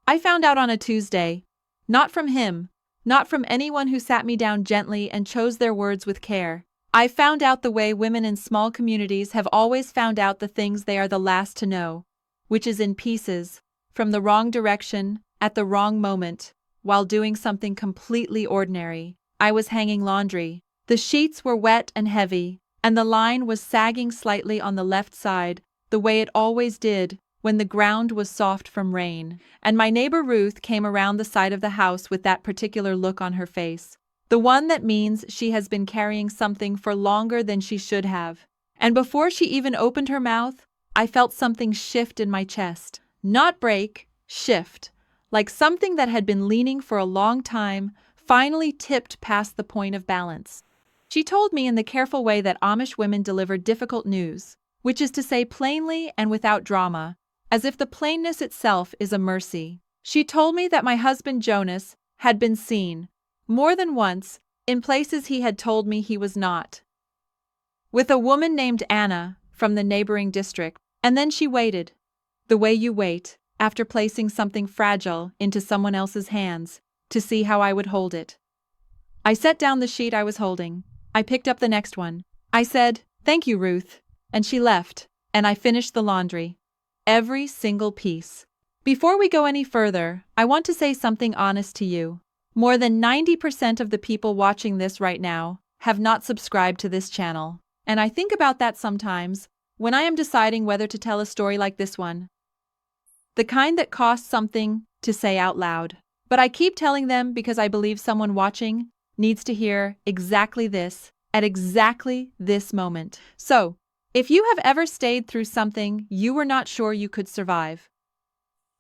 I found out on a Tuesday. Not from him. Not from anyone who sat me down gently and chose their words with care. I found out the way women in small communities have always found out the things they are the last to know, which is in pieces, from the wrong direction, at the wrong moment, while doing something completely ordinary. I was hanging laundry. The sheets were wet and heavy, and the line was sagging slightly on the left side, the way it always did when the ground was soft from rain. And my neighbor Ruth came around the side of the house with that particular look on her face. The one that means she has been carrying something for longer than she should have. And before she even opened her mouth, I felt something shift in my chest. Not break, shift. Like something that had been leaning for a long time, finally tipped past the point of balance. She told me in the careful way that Amish women deliver difficult news, which is to say plainly and without drama, as if the plainness itself is a mercy. She told me that my husband Jonas had been seen, more than once, in places he had told me he was not, with a woman named Anna from the neighboring district. And then she waited, the way you wait, after placing something fragile into someone else's hands, to see how I would hold it. I set down the sheet I was holding. I picked up the next one. I said, "Thank you, Ruth," and she left, and I finished the laundry. Every single piece. Before we go any further, I want to say something honest to you. More than 90% of the people watching this right now have not subscribed to this channel, and I think about that sometimes when I am deciding whether to tell a story like this one. The kind that costs something to say out loud. But I keep telling them because I believe someone watching needs to hear exactly this at exactly this moment. So, if you have ever stayed through something you were not sure you could survive,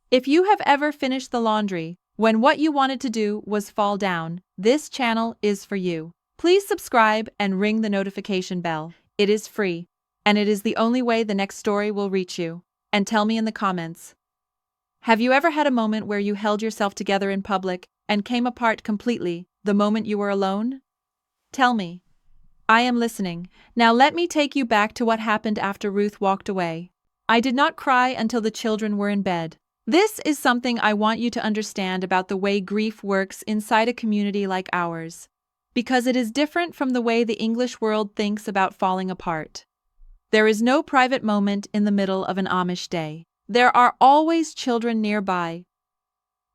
if you have ever finished the laundry when what you wanted to do was fall down, this channel is for you. Please subscribe and ring the notification bell. It is free, and it is the only way the next story will reach you. And tell me in the comments. Have you ever had a moment where you held yourself together in public and came apart completely the moment you were alone? Tell me. I am listening. Now let me take you back to what happened after Ruth walked away. I did not cry until the children were in bed. This is something I want you to understand about the way grief works inside a community like ours, because it is different from the way the English world thinks about falling apart. There is no private moment in the middle of an Amish day. There are always children nearby,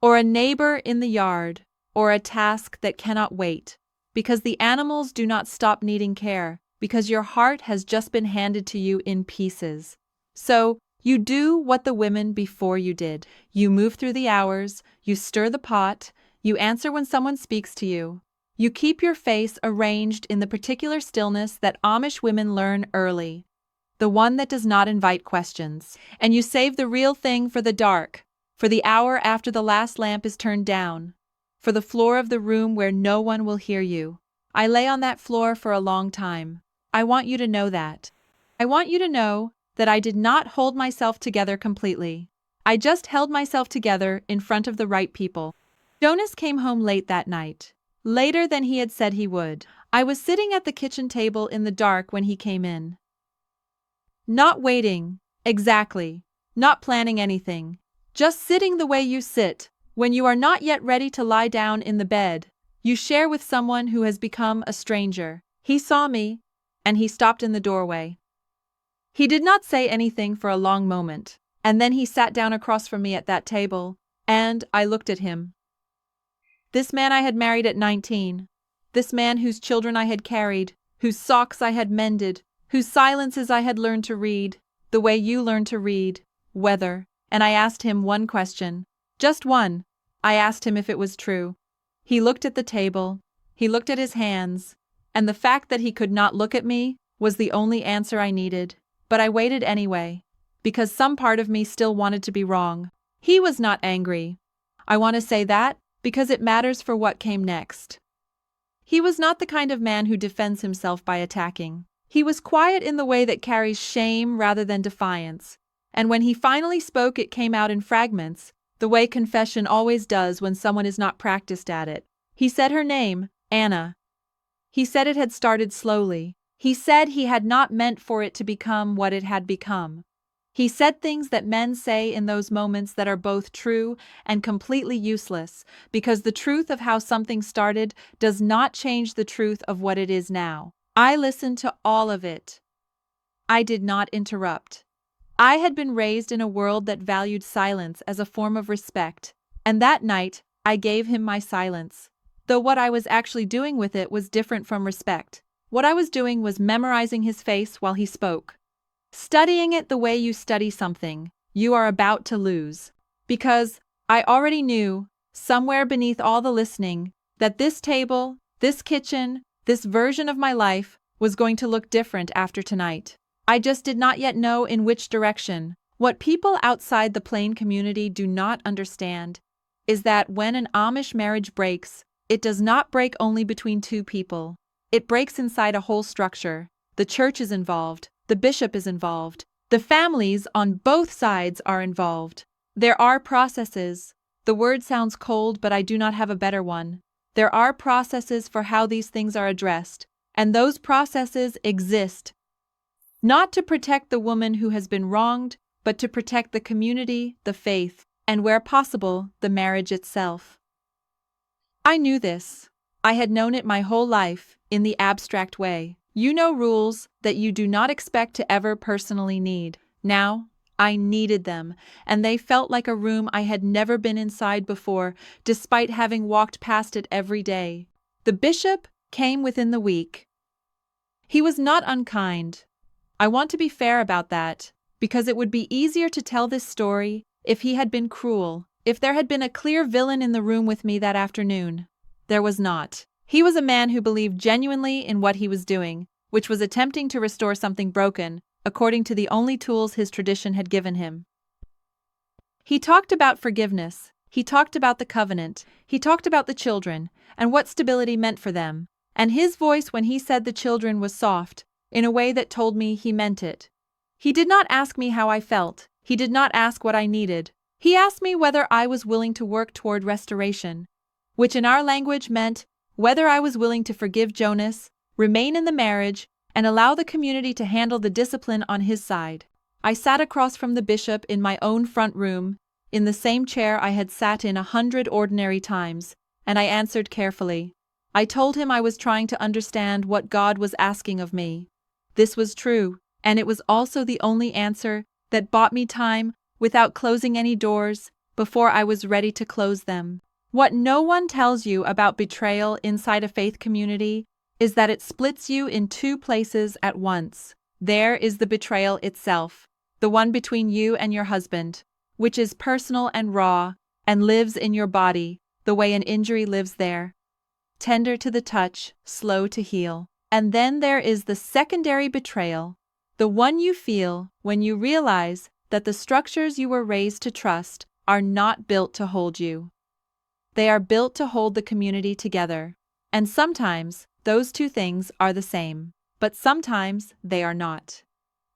or a neighbor in the yard, or a task that cannot wait, because the animals do not stop needing care, because your heart has just been handed to you in pieces. So, you do what the women before you did. You move through the hours, you stir the pot, you answer when someone speaks to you. You keep your face arranged in the particular stillness that Amish women learn early, the one that does not invite questions. And you save the real thing for the dark, for the hour after the last lamp is turned down, for the floor of the room where no one will hear you. I lay on that floor for a long time. I want you to know that. I want you to know that I did not hold myself together completely. I just held myself together in front of the right people. Jonas came home late that night, later than he had said he would. I was sitting at the kitchen table in the dark when he came in. Not waiting, exactly, not planning anything, just sitting the way you sit when you are not yet ready to lie down in the bed you share with someone who has become a stranger. He saw me, and he stopped in the doorway. He did not say anything for a long moment, and then he sat down across from me at that table, and I looked at him. This man I had married at 19, this man whose children I had carried, whose socks I had mended, whose silences I had learned to read, the way you learn to read, weather. And I asked him one question, just one. I asked him if it was true. He looked at the table, he looked at his hands, and the fact that he could not look at me was the only answer I needed. But I waited anyway, because some part of me still wanted to be wrong. He was not angry. I want to say that because it matters for what came next. He was not the kind of man who defends himself by attacking. He was quiet in the way that carries shame rather than defiance, and when he finally spoke it came out in fragments, the way confession always does when someone is not practiced at it. He said her name, Anna. He said it had started slowly. He said he had not meant for it to become what it had become. He said things that men say in those moments that are both true and completely useless, because the truth of how something started does not change the truth of what it is now. I listened to all of it. I did not interrupt. I had been raised in a world that valued silence as a form of respect, and that night I gave him my silence. Though what I was actually doing with it was different from respect. What I was doing was memorizing his face while he spoke. Studying it the way you study something you are about to lose. Because I already knew, somewhere beneath all the listening, that this table, this kitchen, this version of my life was going to look different after tonight. I just did not yet know in which direction. What people outside the plain community do not understand is that when an Amish marriage breaks, it does not break only between two people. It breaks inside a whole structure. The church is involved. The bishop is involved. The families on both sides are involved. There are processes. The word sounds cold, but I do not have a better one. There are processes for how these things are addressed, and those processes exist not to protect the woman who has been wronged, but to protect the community, the faith, and where possible, the marriage itself. I knew this. I had known it my whole life, in the abstract way. You know rules that you do not expect to ever personally need. Now, I needed them, and they felt like a room I had never been inside before, despite having walked past it every day. The bishop came within the week. He was not unkind. I want to be fair about that, because it would be easier to tell this story if he had been cruel, if there had been a clear villain in the room with me that afternoon. There was not. He was a man who believed genuinely in what he was doing, which was attempting to restore something broken, according to the only tools his tradition had given him. He talked about forgiveness. He talked about the covenant. He talked about the children, and what stability meant for them. And his voice when he said the children was soft, in a way that told me he meant it. He did not ask me how I felt. He did not ask what I needed. He asked me whether I was willing to work toward restoration, which in our language meant whether I was willing to forgive Jonas, remain in the marriage, and allow the community to handle the discipline on his side. I sat across from the bishop in my own front room, in the same chair I had sat in 100 ordinary times, and I answered carefully. I told him I was trying to understand what God was asking of me. This was true, and it was also the only answer that bought me time without closing any doors before I was ready to close them. What no one tells you about betrayal inside a faith community is that it splits you in two places at once. There is the betrayal itself, the one between you and your husband, which is personal and raw, and lives in your body, the way an injury lives there. Tender to the touch, slow to heal. And then there is the secondary betrayal, the one you feel when you realize that the structures you were raised to trust are not built to hold you. They are built to hold the community together. And sometimes those two things are the same, but sometimes they are not.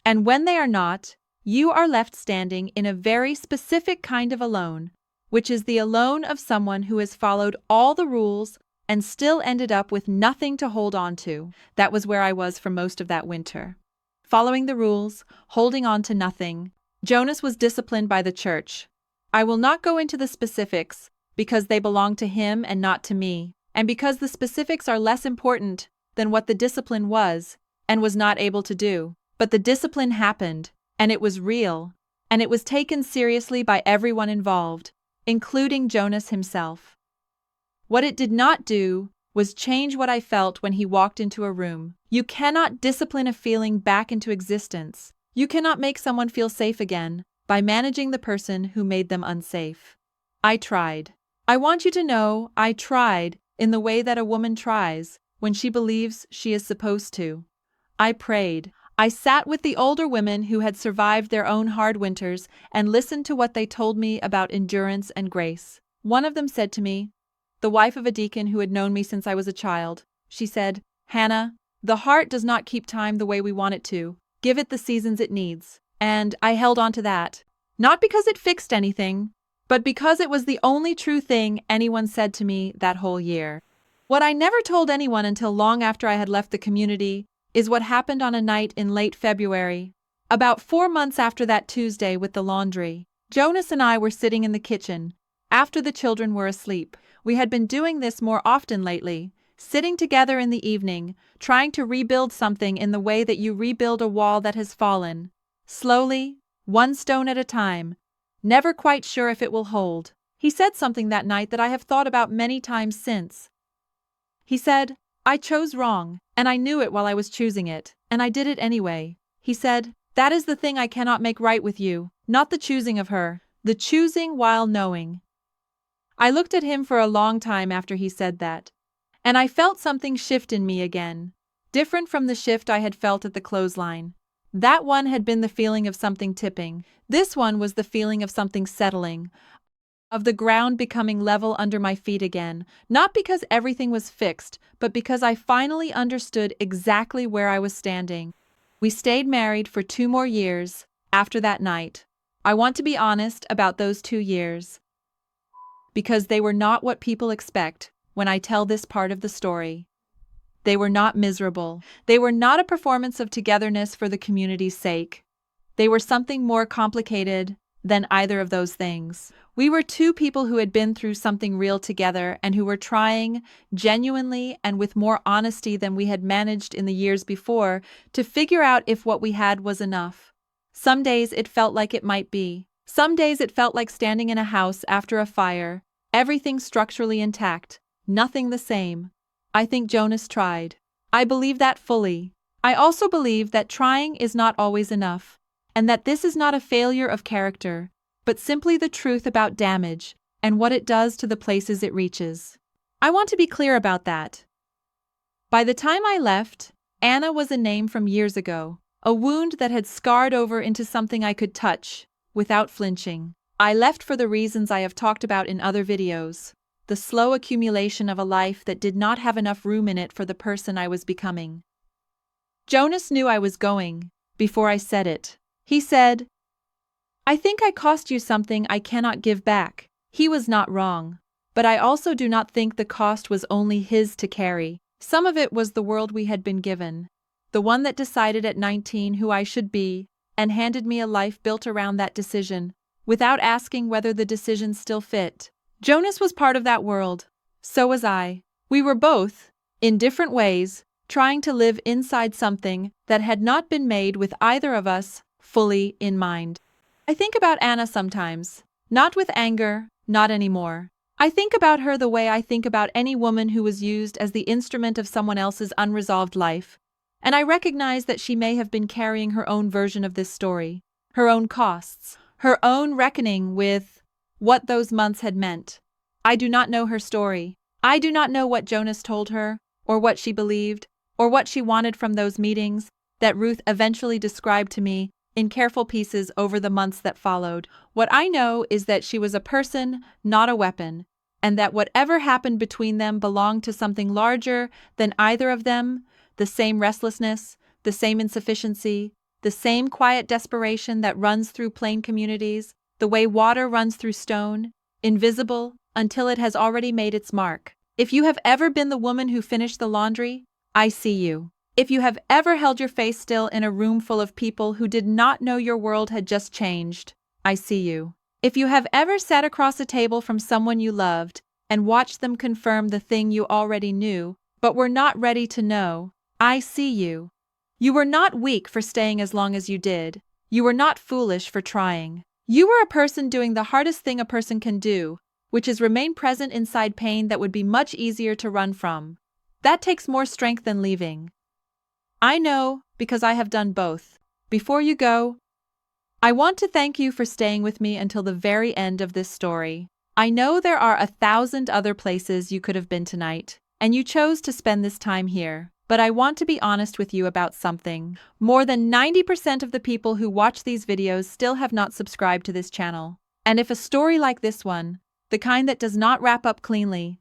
And when they are not, you are left standing in a very specific kind of alone, which is the alone of someone who has followed all the rules and still ended up with nothing to hold on to. That was where I was for most of that winter. Following the rules, holding on to nothing. Jonas was disciplined by the church. I will not go into the specifics, because they belong to him and not to me, and because the specifics are less important than what the discipline was and was not able to do. But the discipline happened, and it was real, and it was taken seriously by everyone involved, including Jonas himself. What it did not do was change what I felt when he walked into a room. You cannot discipline a feeling back into existence. You cannot make someone feel safe again by managing the person who made them unsafe. I tried. I want you to know I tried in the way that a woman tries when she believes she is supposed to. I prayed. I sat with the older women who had survived their own hard winters and listened to what they told me about endurance and grace. One of them said to me, the wife of a deacon who had known me since I was a child, she said, "Hannah, the heart does not keep time the way we want it to. Give it the seasons it needs." And I held on to that. Not because it fixed anything, but because it was the only true thing anyone said to me that whole year. What I never told anyone until long after I had left the community is what happened on a night in late February. About 4 months after that Tuesday with the laundry, Jonas and I were sitting in the kitchen, after the children were asleep. We had been doing this more often lately, sitting together in the evening, trying to rebuild something in the way that you rebuild a wall that has fallen. Slowly, one stone at a time, never quite sure if it will hold. He said something that night that I have thought about many times since. He said, "I chose wrong, and I knew it while I was choosing it, and I did it anyway." He said, "That is the thing I cannot make right with you, not the choosing of her, the choosing while knowing." I looked at him for a long time after he said that, and I felt something shift in me again, different from the shift I had felt at the clothesline. That one had been the feeling of something tipping. This one was the feeling of something settling, of the ground becoming level under my feet again, not because everything was fixed, but because I finally understood exactly where I was standing. We stayed married for 2 more years after that night. I want to be honest about those 2 years, because they were not what people expect when I tell this part of the story. They were not miserable. They were not a performance of togetherness for the community's sake. They were something more complicated than either of those things. We were 2 people who had been through something real together and who were trying, genuinely and with more honesty than we had managed in the years before, to figure out if what we had was enough. Some days it felt like it might be. Some days it felt like standing in a house after a fire, everything structurally intact, nothing the same. I think Jonas tried. I believe that fully. I also believe that trying is not always enough, and that this is not a failure of character, but simply the truth about damage and what it does to the places it reaches. I want to be clear about that. By the time I left, Anna was a name from years ago, a wound that had scarred over into something I could touch, without flinching. I left for the reasons I have talked about in other videos. The slow accumulation of a life that did not have enough room in it for the person I was becoming. Jonas knew I was going, before I said it. He said, "I think I cost you something I cannot give back." He was not wrong, but I also do not think the cost was only his to carry. Some of it was the world we had been given, the one that decided at 19 who I should be, and handed me a life built around that decision, without asking whether the decision still fit. Jonas was part of that world. So was I. We were both, in different ways, trying to live inside something that had not been made with either of us fully in mind. I think about Anna sometimes, not with anger, not anymore. I think about her the way I think about any woman who was used as the instrument of someone else's unresolved life, and I recognize that she may have been carrying her own version of this story, her own costs, her own reckoning with what those months had meant. I do not know her story. I do not know what Jonas told her, or what she believed, or what she wanted from those meetings that Ruth eventually described to me in careful pieces over the months that followed. What I know is that she was a person, not a weapon, and that whatever happened between them belonged to something larger than either of them, the same restlessness, the same insufficiency, the same quiet desperation that runs through plain communities, the way water runs through stone, invisible until it has already made its mark. If you have ever been the woman who finished the laundry, I see you. If you have ever held your face still in a room full of people who did not know your world had just changed, I see you. If you have ever sat across a table from someone you loved and watched them confirm the thing you already knew but were not ready to know, I see you. You were not weak for staying as long as you did. You were not foolish for trying. You were a person doing the hardest thing a person can do, which is remain present inside pain that would be much easier to run from. That takes more strength than leaving. I know, because I have done both. Before you go, I want to thank you for staying with me until the very end of this story. I know there are 1,000 other places you could have been tonight, and you chose to spend this time here. But I want to be honest with you about something. More than 90% of the people who watch these videos still have not subscribed to this channel. And if a story like this one, the kind that does not wrap up cleanly,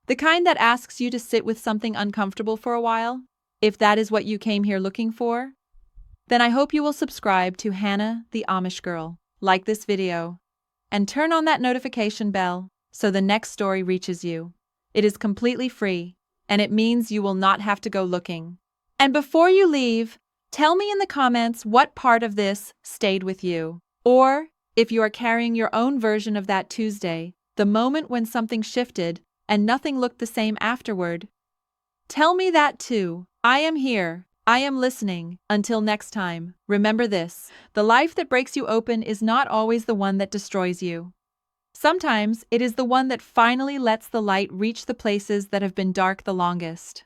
the kind that asks you to sit with something uncomfortable for a while, if that is what you came here looking for, then I hope you will subscribe to Hannah the Amish Girl, like this video, and turn on that notification bell so the next story reaches you. It is completely free, and it means you will not have to go looking. And before you leave, Tell me in the comments what part of this stayed with you. Or, if you are carrying your own version of that Tuesday, the moment when something shifted and nothing looked the same afterward. Tell me that too. I am here. I am listening. Until next time, remember this: the life that breaks you open is not always the one that destroys you. Sometimes it is the one that finally lets the light reach the places that have been dark the longest.